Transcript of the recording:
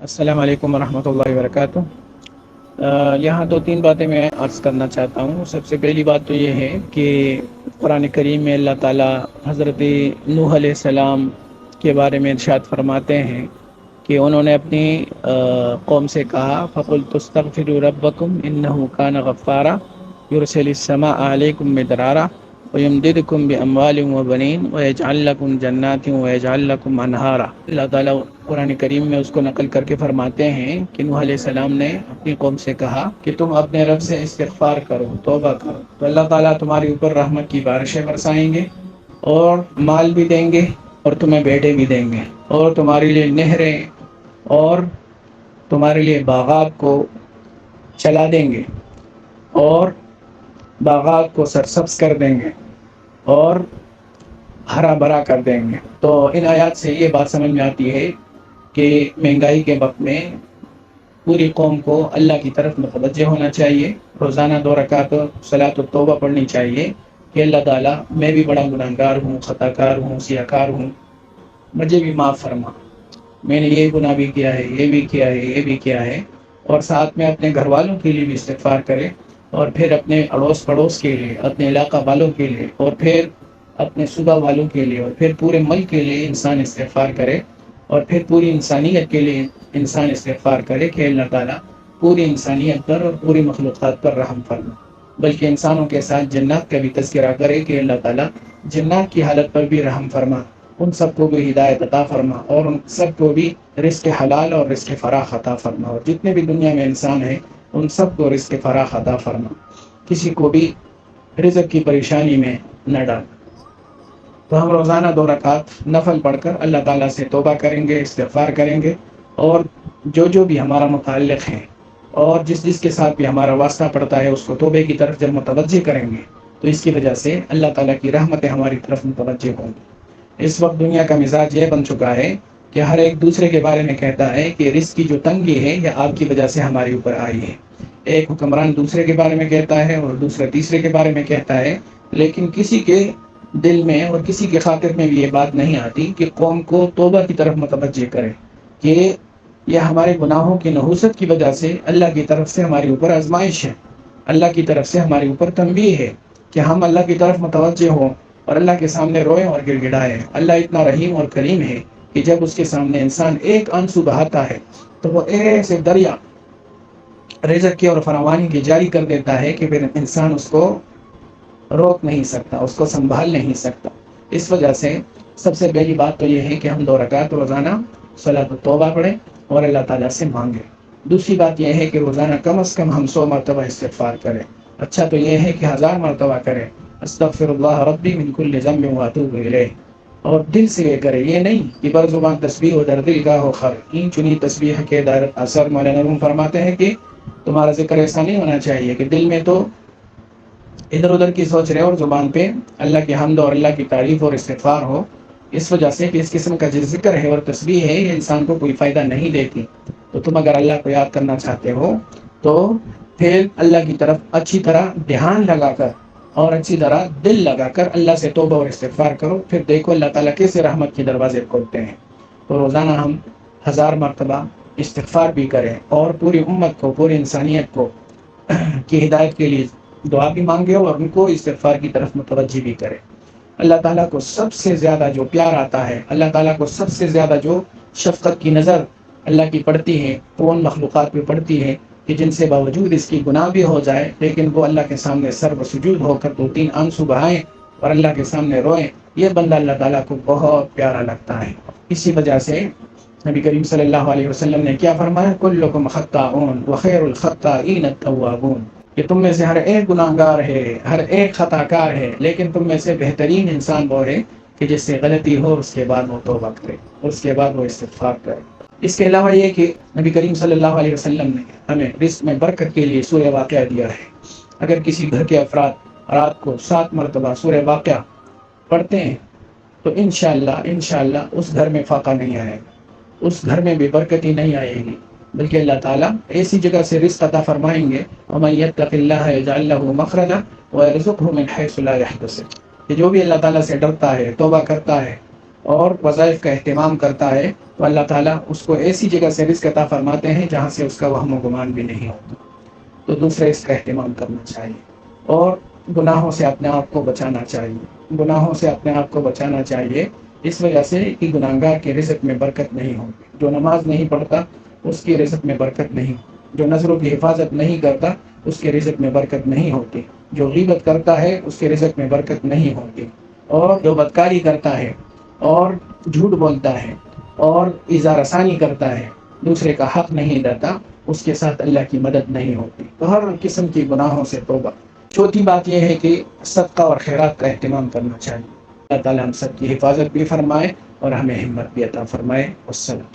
السلام علیکم ورحمۃ اللہ وبرکاتہ۔ یہاں دو تین باتیں میں عرض کرنا چاہتا ہوں۔ سب سے پہلی بات تو یہ ہے کہ قرآن کریم میں اللہ تعالیٰ حضرت نوح علیہ السلام کے بارے میں ارشاد فرماتے ہیں کہ انہوں نے اپنی قوم سے کہا فَقُلْتُ اسْتَغْفِرُوا رَبَّكُمْ إِنَّهُ كَانَ غَفَّارًا يُرْسِلِ السَّمَاءَ عَلَيْكُمْ مِدْرَارًا وَيُمْدِدْكُمْ بِأَمْوَالٍ وَبَنِينَ وَيَجْعَلْ لَكُمْ جَنَّاتٍ وَيَجْعَلْ لَكُمْ أَنْهَارًا۔ اللہ تعالیٰ قرآن کریم میں اس کو نقل کر کے فرماتے ہیں کہ نوح علیہ السلام نے اپنی قوم سے کہا کہ تم اپنے رب سے استغفار کرو، توبہ کرو، تو اللہ تعالیٰ تمہارے اوپر رحمت کی بارشیں برسائیں گے اور مال بھی دیں گے اور تمہیں بیٹے بھی دیں گے اور تمہارے لیے نہریں اور تمہارے لیے باغات کو چلا دیں گے اور باغات کو سرسبز کر دیں گے اور ہرا بھرا کر دیں گے۔ تو ان آیات سے یہ بات سمجھ میں آتی ہے کہ مہنگائی کے وقت میں پوری قوم کو اللہ کی طرف متوجہ ہونا چاہیے، روزانہ 2 رکعت صلاۃ التوبہ پڑھنی چاہیے کہ اللہ تعالیٰ میں بھی بڑا گناہگار ہوں، خطا کار ہوں، سیاہ کار ہوں، مجھے بھی معاف فرما، میں نے یہ گناہ بھی کیا ہے، یہ بھی کیا ہے، یہ بھی کیا ہے۔ اور ساتھ میں اپنے گھر والوں کے لیے بھی استغفار کرے اور پھر اپنے اڑوس پڑوس کے لیے، اپنے علاقہ والوں کے لیے اور پھر اپنے صوبہ والوں کے لیے اور پھر پورے ملک کے لیے انسان استغفار کرے اور پھر پوری انسانیت کے لیے انسان استغفار کرے کہ اللہ تعالیٰ پوری انسانیت پر اور پوری مخلوقات پر رحم فرما، بلکہ انسانوں کے ساتھ جنات کا بھی تذکرہ کرے کہ اللہ تعالیٰ جنات کی حالت پر بھی رحم فرما، ان سب کو بھی ہدایت عطا فرما اور ان سب کو بھی رزق حلال اور رزق فراخ عطا فرما، اور جتنے بھی دنیا میں انسان ہیں ان سب کو رزق فراخ عطا فرما، کسی کو بھی رزق کی پریشانی میں نہ ڈال۔ تو ہم روزانہ 2 رکعت نفل پڑھ کر اللہ تعالیٰ سے توبہ کریں گے، استغفار کریں گے، اور جو بھی ہمارا متعلق ہے اور جس کے ساتھ بھی ہمارا واسطہ پڑتا ہے اس کو توبے کی طرف جب متوجہ کریں گے تو اس کی وجہ سے اللہ تعالیٰ کی رحمتیں ہماری طرف متوجہ ہوں گی۔ اس وقت دنیا کا مزاج یہ بن چکا ہے کہ ہر ایک دوسرے کے بارے میں کہتا ہے کہ رزق کی جو تنگی ہے یہ آپ کی وجہ سے ہمارے اوپر آئی ہے۔ ایک حکمران دوسرے کے بارے میں کہتا ہے اور دوسرا تیسرے کے بارے میں کہتا ہے، لیکن کسی کے دل میں اور کسی کے خاطر میں بھی یہ بات نہیں آتی کہ قوم کو توبہ کی طرف متوجہ کرے کہ یہ ہمارے گناہوں کی نحوست کی وجہ سے اللہ کی طرف سے ہمارے اوپر آزمائش ہے، اللہ کی طرف سے ہمارے اوپر تنبیہ ہے کہ ہم اللہ کی طرف متوجہ ہوں اور اللہ کے سامنے روئیں اور گڑ گڑائیں۔ اللہ اتنا رحیم اور کریم ہے کہ جب اس کے سامنے انسان ایک آنسو بہاتا ہے تو وہ ایسے دریا رزق کی اور فراوانی کی جاری کر دیتا ہے کہ پھر انسان اس کو روک نہیں سکتا، اس کو سنبھال نہیں سکتا۔ اس وجہ سے سب سے پہلی بات تو یہ ہے کہ ہم 2 رکعت روزانہ صلاۃ التوبہ پڑھیں اور اللہ تعالیٰ سے مانگیں۔ دوسری بات یہ ہے کہ روزانہ کم از کم ہم 100 مرتبہ استغفار کریں، اچھا تو یہ ہے کہ 1000 مرتبہ کریں، استغفر اللہ ربی من کل ذنب واتوب الیہ، اور دل سے یہ کرے، یہ نہیں کہ بر زبان تسبیح ہو در دل کا ہو خر، این چنی تسبیح کے دار اثر۔ مولانا روم فرماتے ہیں کہ تمہارا ذکر ایسا نہیں ہونا چاہیے کہ دل میں تو ادھر ادھر کی سوچ رہے اور زبان پہ اللہ کی حمد اور اللہ کی تعریف اور استغفار ہو، اس وجہ سے کہ اس قسم کا جو ذکر ہے اور تسبیح ہے یہ انسان کو کوئی فائدہ نہیں دیتی۔ تو تم اگر اللہ کو یاد کرنا چاہتے ہو تو پھر اللہ کی طرف اچھی طرح دھیان لگا کر اور اچھی طرح دل لگا کر اللہ سے توبہ اور استغفار کرو، پھر دیکھو اللہ تعالیٰ کیسے رحمت کے دروازے کھولتے ہیں۔ تو روزانہ ہم 1000 مرتبہ استغفار بھی کریں اور پوری امت کو، پوری انسانیت کو کی ہدایت کے لیے دعا بھی مانگے اور ان کو استغفار کی طرف متوجہ بھی کرے۔ اللہ تعالیٰ کو سب سے زیادہ جو پیار آتا ہے، اللہ تعالیٰ کو سب سے زیادہ جو شفقت کی نظر اللہ کی پڑتی ہے وہ ان مخلوقات پہ پڑتی ہے کہ جن سے باوجود اس کی گناہ بھی ہو جائے لیکن وہ اللہ کے سامنے سر و سجود ہو کر 2-3 آنسو بہائیں اور اللہ کے سامنے روئیں، یہ بندہ اللہ تعالیٰ کو بہت پیارا لگتا ہے۔ اسی وجہ سے نبی کریم صلی اللہ علیہ وسلم نے کیا فرمایا، کلکم خطاؤن وخیر الخطائین التوابون، کہ تم میں سے ہر ایک گناہگار ہے، ہر ایک خطا کار ہے، لیکن تم میں سے بہترین انسان وہ ہے کہ جس سے غلطی ہو اس کے بعد وہ توبہ کرے، اس کے بعد وہ استغفار کرے۔ اس کے علاوہ یہ کہ نبی کریم صلی اللہ علیہ وسلم نے ہمیں رزق میں برکت کے لیے سورہ واقعہ دیا ہے۔ اگر کسی گھر کے افراد رات کو 7 مرتبہ سورہ واقعہ پڑھتے ہیں تو انشاءاللہ اس گھر میں فاقہ نہیں آئے گا، اس گھر میں بھی برکت ہی نہیں آئے گی، بلکہ اللہ تعالیٰ ایسی جگہ سے رزق عطا فرمائیں گے، وَمَن يَتَّقِ اللَّهَ يَجْعَل لَّهُ مَخْرَجًا وَيَرْزُقْهُ مِنْ حَيْثُ لَا يَحْتَسِبُ، کہ جو بھی اللہ تعالیٰ سے ڈرتا ہے، توبہ کرتا ہے اور وظائف کا اہتمام کرتا ہے تو اللہ تعالیٰ اس کو ایسی جگہ سے رزق عطا فرماتے ہیں جہاں سے اس کا وہم و گمان بھی نہیں ہوتا. تو دوسرے اس کا اہتمام کرنا چاہیے اور گناہوں سے اپنے آپ کو بچانا چاہیے. گناہوں سے اپنے آپ کو بچانا چاہیے اس وجہ سے کہ گناہگار کے رزق میں برکت نہیں ہوتی. جو نماز نہیں پڑھتا اس کی رزق میں برکت نہیں ہوتی. جو نظروں کی حفاظت نہیں کرتا اس کے رزق میں برکت نہیں ہوتی. جو غیبت کرتا ہے اس کے رزق میں برکت نہیں ہوتی. اور جو بدکاری کرتا ہے اور جھوٹ بولتا ہے اور اظہار ثانی کرتا ہے دوسرے کا حق نہیں دیتا اس کے ساتھ اللہ کی مدد نہیں ہوتی. تو ہر قسم کی گناہوں سے توبہ. چوتھی بات یہ ہے کہ صدقہ اور خیرات کا اہتمام کرنا چاہیے. اللہ تعالیٰ ہم سب کی حفاظت بھی فرمائے اور ہمیں ہمت بھی عطا فرمائے. والسلام.